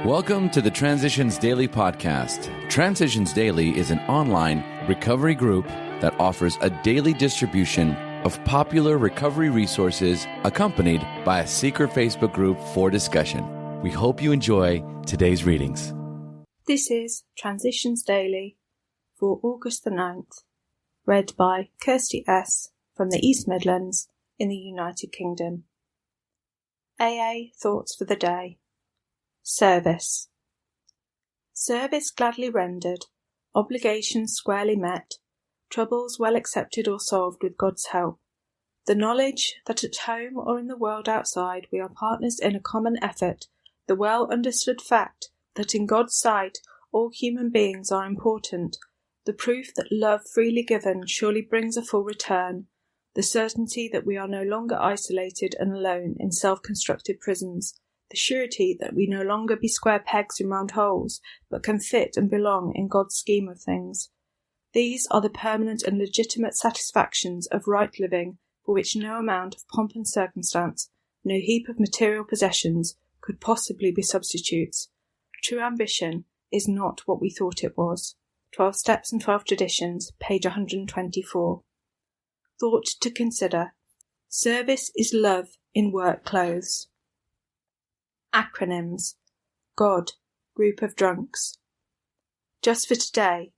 Welcome to the Transitions Daily podcast. Transitions Daily is an online recovery group that offers a daily distribution of popular recovery resources accompanied by a secret Facebook group for discussion. We hope you enjoy today's readings. This is Transitions Daily for August the 9th, read by Kirsty S. from the East Midlands in the United Kingdom. AA Thoughts for the Day. Service. Service gladly rendered, obligations squarely met, troubles well accepted or solved with God's help. The knowledge that at home or in the world outside we are partners in a common effort, the well understood fact that in God's sight all human beings are important, the proof that love freely given surely brings a full return, the certainty that we are no longer isolated and alone in self-constructed prisons, the surety that we no longer be square pegs in round holes, but can fit and belong in God's scheme of things. These are the permanent and legitimate satisfactions of right living for which no amount of pomp and circumstance, no heap of material possessions could possibly be substitutes. True ambition is not what we thought it was. 12 Steps and 12 Traditions, page 124. Thought to consider. Service is love in work clothes. Acronyms. God, group of drunks. Just for today.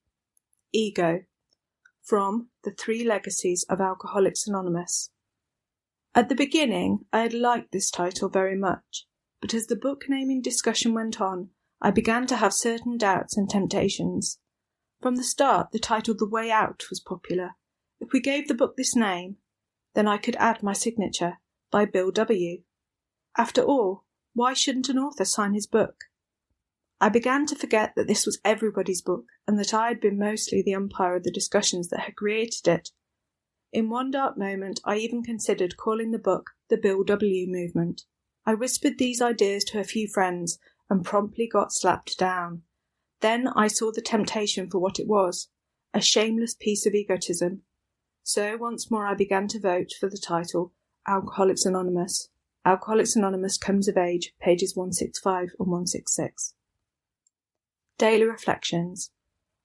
Ego. From The Three Legacies of Alcoholics Anonymous. At the beginning, I had liked this title very much, but as the book naming discussion went on, I began to have certain doubts and temptations. From the start, the title The Way Out was popular. If we gave the book this name, then I could add my signature, by Bill W. After all, why shouldn't an author sign his book? I began to forget that this was everybody's book, and that I had been mostly the umpire of the discussions that had created it. In one dark moment, I even considered calling the book The Bill W. Movement. I whispered these ideas to a few friends, and promptly got slapped down. Then I saw the temptation for what it was, a shameless piece of egotism. So once more I began to vote for the title, Alcoholics Anonymous. Alcoholics Anonymous Comes of Age, pages 165 and 166. Daily Reflections.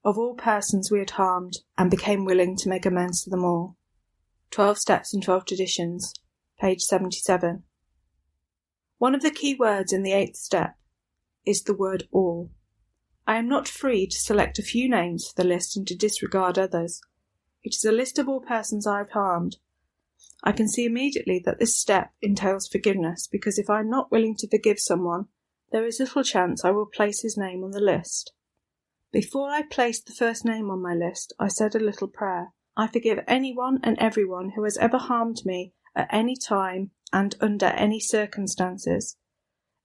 Of all persons we had harmed, and became willing to make amends to them all. 12 Steps and 12 Traditions, page 77. One of the key words in the 8th step is the word all. I am not free to select a few names for the list and to disregard others. It is a list of all persons I have harmed. I can see immediately that this step entails forgiveness, because if I am not willing to forgive someone, there is little chance I will place his name on the list. Before I placed the first name on my list, I said a little prayer. I forgive anyone and everyone who has ever harmed me at any time and under any circumstances.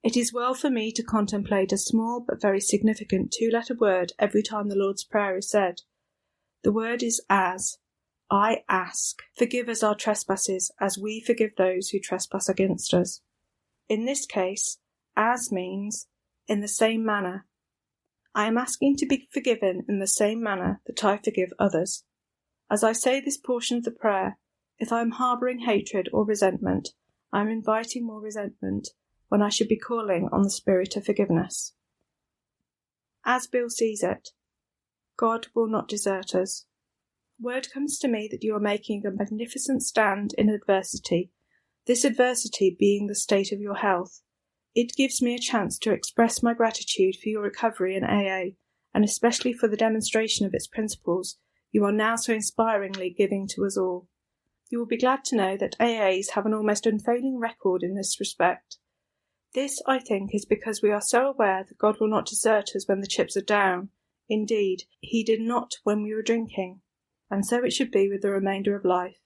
It is well for me to contemplate a small but very significant 2-letter word every time the Lord's Prayer is said. The word is as. I ask, forgive us our trespasses, as we forgive those who trespass against us. In this case, as means in the same manner. I am asking to be forgiven in the same manner that I forgive others. As I say this portion of the prayer, if I am harbouring hatred or resentment, I am inviting more resentment when I should be calling on the spirit of forgiveness. As Bill sees it, God will not desert us. Word comes to me that you are making a magnificent stand in adversity, this adversity being the state of your health. It gives me a chance to express my gratitude for your recovery in AA, and especially for the demonstration of its principles you are now so inspiringly giving to us all. You will be glad to know that AAs have an almost unfailing record in this respect. This, I think, is because we are so aware that God will not desert us when the chips are down. Indeed, He did not when we were drinking. And so it should be with the remainder of life.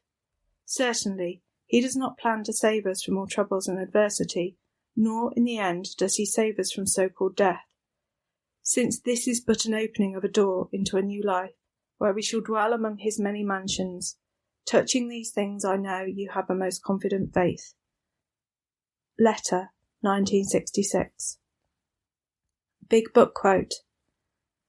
Certainly, He does not plan to save us from all troubles and adversity, nor in the end does He save us from so-called death. Since this is but an opening of a door into a new life, where we shall dwell among His many mansions, touching these things I know you have a most confident faith. Letter, 1966. Big Book Quote.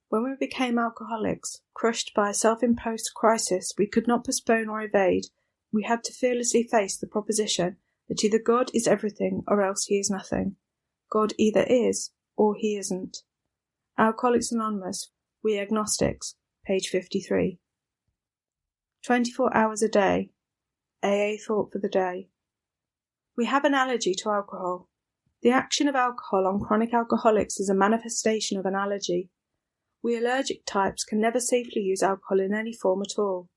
When we became alcoholics, crushed by a self-imposed crisis we could not postpone or evade, we had to fearlessly face the proposition that either God is everything or else He is nothing. God either is or he isn't. Alcoholics Anonymous, We Agnostics, page 53. 24 hours a day. AA thought for the day. We have an allergy to alcohol. The action of alcohol on chronic alcoholics is a manifestation of an allergy. We allergic types can never safely use alcohol in any form at all.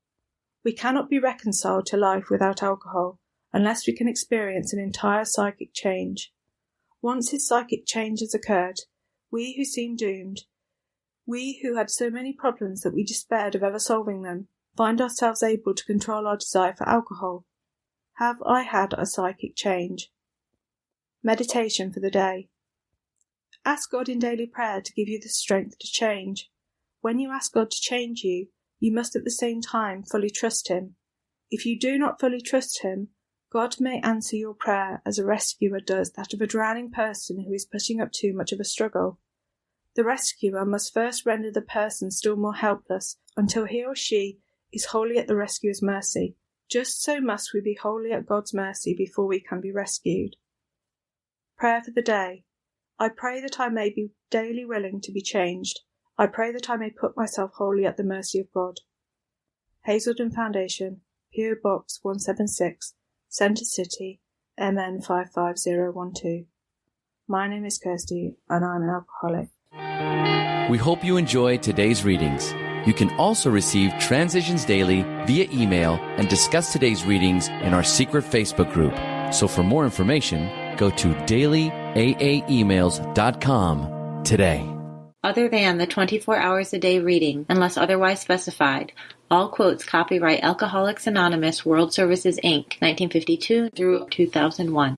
We cannot be reconciled to life without alcohol unless we can experience an entire psychic change. Once his psychic change has occurred, we who seem doomed, we who had so many problems that we despaired of ever solving them, find ourselves able to control our desire for alcohol. Have I had a psychic change? Meditation for the day. Ask God in daily prayer to give you the strength to change. When you ask God to change you, you must at the same time fully trust Him. If you do not fully trust Him, God may answer your prayer as a rescuer does that of a drowning person who is putting up too much of a struggle. The rescuer must first render the person still more helpless until he or she is wholly at the rescuer's mercy. Just so must we be wholly at God's mercy before we can be rescued. Prayer for the day. I pray that I may be daily willing to be changed. I pray that I may put myself wholly at the mercy of God. Hazelden Foundation, P.O. Box 176, Centre City, MN 55012. My name is Kirsty, and I'm an alcoholic. We hope you enjoyed today's readings. You can also receive Transitions Daily via email and discuss today's readings in our secret Facebook group. So for more information, go to dailyaaemails.com today. Other than the 24 hours a day reading, unless otherwise specified, all quotes copyright Alcoholics Anonymous World Services, Inc., 1952 through 2001.